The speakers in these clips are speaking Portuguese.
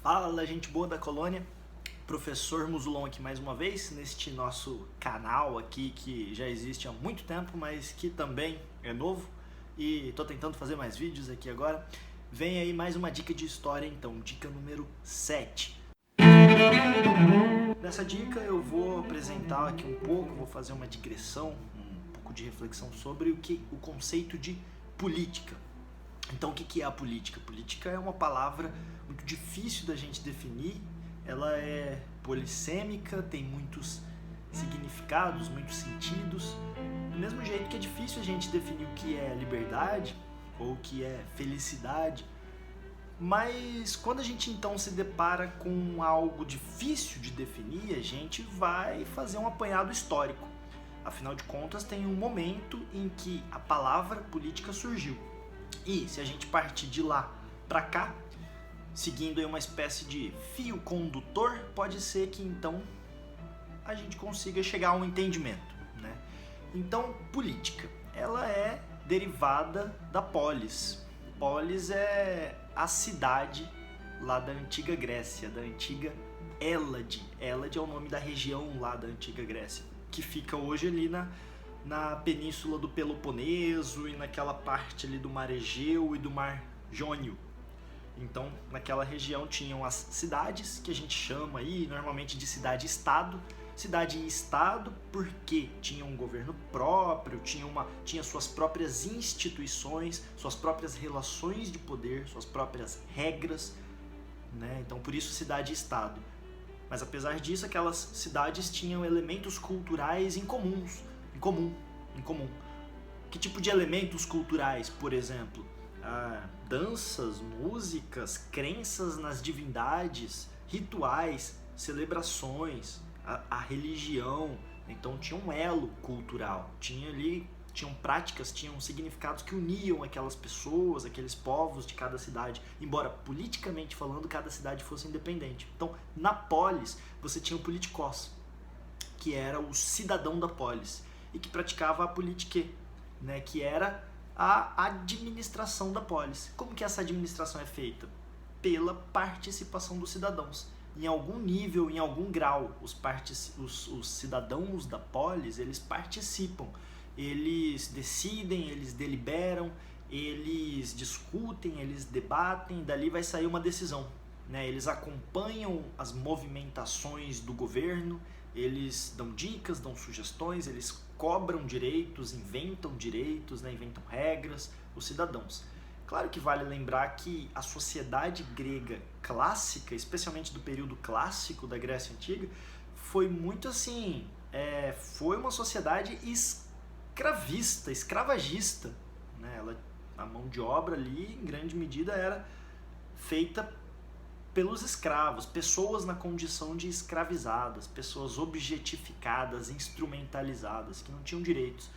Fala, gente boa da colônia, professor Musulon aqui mais uma vez, neste nosso canal aqui que já existe há muito tempo, mas que também é novo e tô tentando fazer mais vídeos aqui agora. Vem aí mais uma dica de história então, dica número 7. Nessa dica eu vou apresentar aqui um pouco, vou fazer uma digressão, um pouco de reflexão sobre o conceito de política. Então, o que é a política? Política é uma palavra muito difícil da gente definir, ela é polissêmica, tem muitos significados, muitos sentidos. Do mesmo jeito que é difícil a gente definir o que é liberdade ou o que é felicidade, mas quando a gente então se depara com algo difícil de definir, a gente vai fazer um apanhado histórico. Afinal de contas, tem um momento em que a palavra política surgiu. E se a gente partir de lá para cá, seguindo aí uma espécie de fio condutor, pode ser que então a gente consiga chegar a um entendimento, né? Então, política, ela é derivada da polis. Polis é a cidade lá da antiga Grécia, da antiga Hélade. Hélade é o nome da região lá da antiga Grécia, que fica hoje ali na península do Peloponeso e naquela parte ali do Mar Egeu e do Mar Jônio. Então, naquela região tinham as cidades, que a gente chama aí normalmente de cidade-estado. Cidade e estado porque tinha um governo próprio, tinha suas próprias instituições, suas próprias relações de poder, suas próprias regras, né? Então, por isso cidade e estado. Mas apesar disso, aquelas cidades tinham elementos culturais em comum. Que tipo de elementos culturais, por exemplo? Danças, músicas, crenças nas divindades, rituais, celebrações, a religião. Então tinha um elo cultural, tinham práticas, tinham significados que uniam aquelas pessoas, aqueles povos de cada cidade, embora politicamente falando cada cidade fosse independente. Então na polis você tinha o politikos, que era o cidadão da polis e que praticava a politique, né, que era a administração da polis. Como que essa administração é feita? Pela participação dos cidadãos. Em algum nível, em algum grau, os cidadãos da polis, eles participam, eles decidem, eles deliberam, eles discutem, eles debatem, dali vai sair uma decisão, né? Eles acompanham as movimentações do governo, eles dão dicas, dão sugestões, eles cobram direitos, né? Inventam regras, os cidadãos. Claro que vale lembrar que a sociedade grega clássica, especialmente do período clássico da Grécia Antiga, foi muito assim, foi uma sociedade escravagista, né? A mão de obra ali, em grande medida, era feita pelos escravos, pessoas na condição de escravizadas, pessoas objetificadas, instrumentalizadas, que não tinham direitos.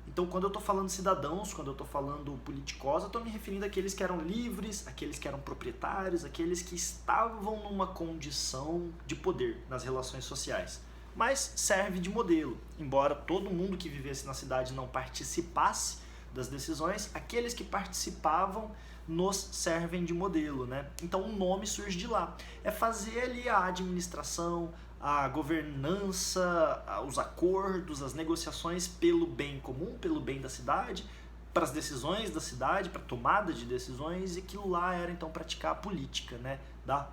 Então, quando eu estou falando cidadãos, quando eu estou falando politikos, eu estou me referindo àqueles que eram livres, àqueles que eram proprietários, àqueles que estavam numa condição de poder nas relações sociais. Mas serve de modelo. Embora todo mundo que vivesse na cidade não participasse das decisões, aqueles que participavam nos servem de modelo, né? Então o nome surge de lá. É fazer ali a administração, a governança, os acordos, as negociações pelo bem comum, pelo bem da cidade, para as decisões da cidade, para a tomada de decisões, e aquilo lá era então praticar a política, né?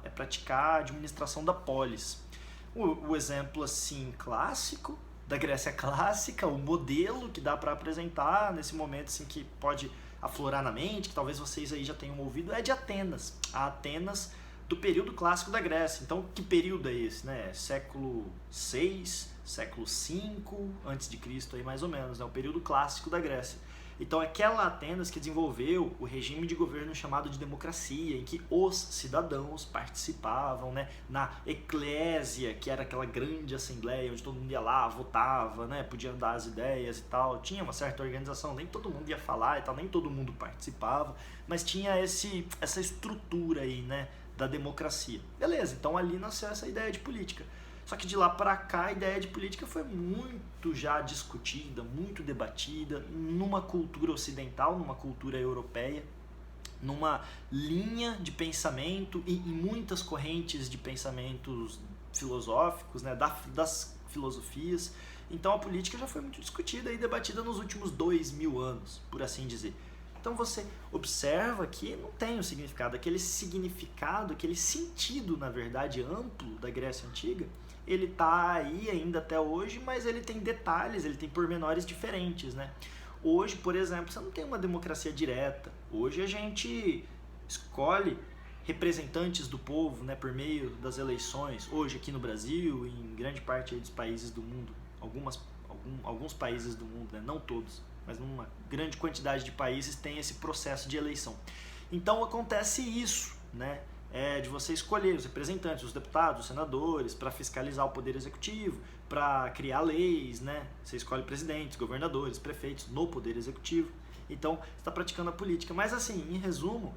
É praticar a administração da polis. O exemplo assim clássico da Grécia clássica, o modelo que dá para apresentar nesse momento assim que pode aflorar na mente, que talvez vocês aí já tenham ouvido, é de Atenas. A Atenas do período clássico da Grécia. Então, que período é esse, né? Século VI, século V antes de Cristo aí mais ou menos, né? O período clássico da Grécia. Então, aquela Atenas que desenvolveu o regime de governo chamado de democracia, em que os cidadãos participavam, né, na eclésia, que era aquela grande assembleia onde todo mundo ia lá, votava, né, podia dar as ideias e tal. Tinha uma certa organização, nem todo mundo ia falar e tal, nem todo mundo participava, mas tinha essa estrutura aí, né, da democracia. Beleza, então ali nasceu essa ideia de política. Só que de lá para cá a ideia de política foi muito já discutida, muito debatida numa cultura ocidental, numa cultura europeia, numa linha de pensamento e em muitas correntes de pensamentos filosóficos, né, das filosofias. Então a política já foi muito discutida e debatida nos últimos 2000 anos, por assim dizer. Então você observa que não tem o significado, aquele sentido, na verdade, amplo da Grécia Antiga, ele está aí ainda até hoje, mas ele tem detalhes, ele tem pormenores diferentes, né? Hoje, por exemplo, você não tem uma democracia direta. Hoje a gente escolhe representantes do povo, né, por meio das eleições. Hoje aqui no Brasil, em grande parte dos países do mundo, alguns países do mundo, né, não todos, mas uma grande quantidade de países tem esse processo de eleição. Então acontece isso, né? De você escolher os representantes, os deputados, os senadores, para fiscalizar o poder executivo, para criar leis, né? Você escolhe presidentes, governadores, prefeitos no poder executivo. Então, você está praticando a política. Mas assim, em resumo,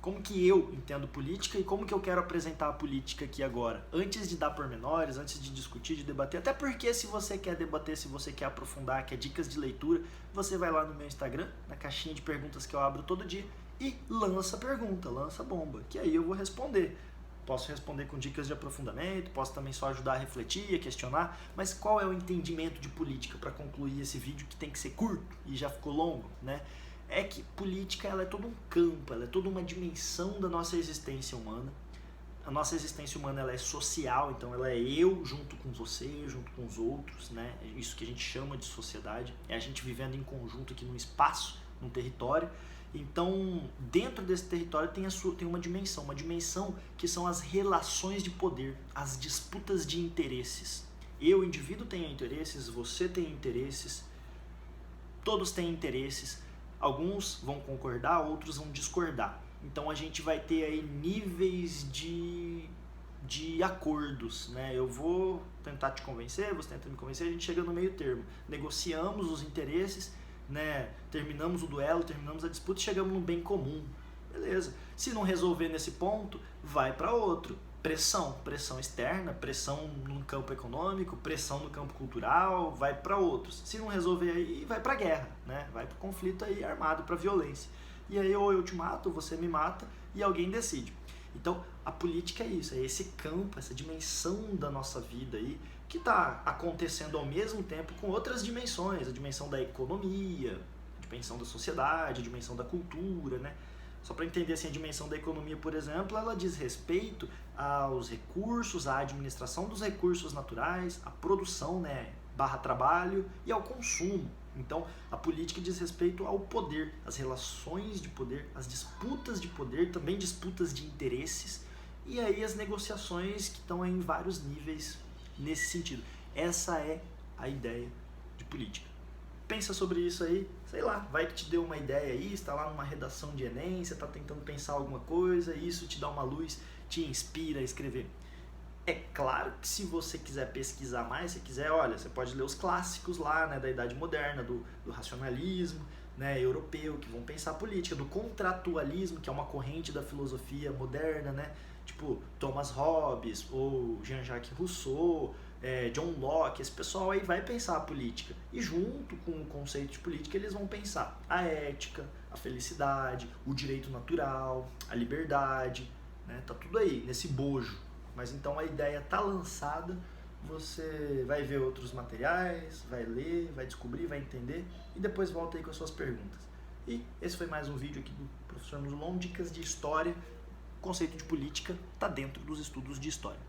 como que eu entendo política e como que eu quero apresentar a política aqui agora? Antes de dar pormenores, antes de discutir, de debater, até porque se você quer debater, se você quer aprofundar, quer dicas de leitura, você vai lá no meu Instagram, na caixinha de perguntas que eu abro todo dia, e lança pergunta, lança bomba, que aí eu vou responder. Posso responder com dicas de aprofundamento, posso também só ajudar a refletir, a questionar, mas qual é o entendimento de política para concluir esse vídeo que tem que ser curto e já ficou longo, né? É que política ela é todo um campo, ela é toda uma dimensão da nossa existência humana. A nossa existência humana ela é social, então ela é eu junto com você, junto com os outros, né? É isso que a gente chama de sociedade, é a gente vivendo em conjunto aqui num espaço, num território. Então, dentro desse território tem uma dimensão que são as relações de poder, as disputas de interesses. Eu, indivíduo, tenho interesses, você tem interesses, todos têm interesses, alguns vão concordar, outros vão discordar. Então a gente vai ter aí níveis de acordos, né? Eu vou tentar te convencer, você tenta me convencer, a gente chega no meio termo. Negociamos os interesses, né? Terminamos o duelo, terminamos a disputa e chegamos no bem comum. Beleza. Se não resolver nesse ponto, vai para outro. Pressão externa, pressão no campo econômico, pressão no campo cultural, vai para outros. Se não resolver aí, vai para guerra, né? Vai para o conflito aí armado, para violência. E aí ou eu te mato, ou você me mata e alguém decide. Então a política é isso, é esse campo, essa dimensão da nossa vida aí que está acontecendo ao mesmo tempo com outras dimensões, a dimensão da economia, a dimensão da sociedade, a dimensão da cultura, né? Só para entender assim, a dimensão da economia, por exemplo, ela diz respeito aos recursos, à administração dos recursos naturais, à produção, né, / trabalho e ao consumo. Então, a política diz respeito ao poder, às relações de poder, às disputas de poder, também disputas de interesses, e aí as negociações que estão em vários níveis nesse sentido. Essa é a ideia de política. Pensa sobre isso aí, sei lá, vai que te deu uma ideia aí, está lá numa redação de Enem, você está tentando pensar alguma coisa, isso te dá uma luz, te inspira a escrever. É claro que se você quiser pesquisar mais, se quiser, olha, você pode ler os clássicos lá, né, da Idade Moderna, do racionalismo, né, europeu, que vão pensar política, do contratualismo, que é uma corrente da filosofia moderna, né, tipo Thomas Hobbes ou Jean-Jacques Rousseau, John Locke, esse pessoal aí vai pensar a política. E junto com o conceito de política eles vão pensar a ética, a felicidade, o direito natural, a liberdade, né, tá tudo aí, nesse bojo. Mas então a ideia tá lançada, você vai ver outros materiais, vai ler, vai descobrir, vai entender e depois volta aí com as suas perguntas. E esse foi mais um vídeo aqui do Professor Musulon, dicas de história. O conceito de política está dentro dos estudos de história.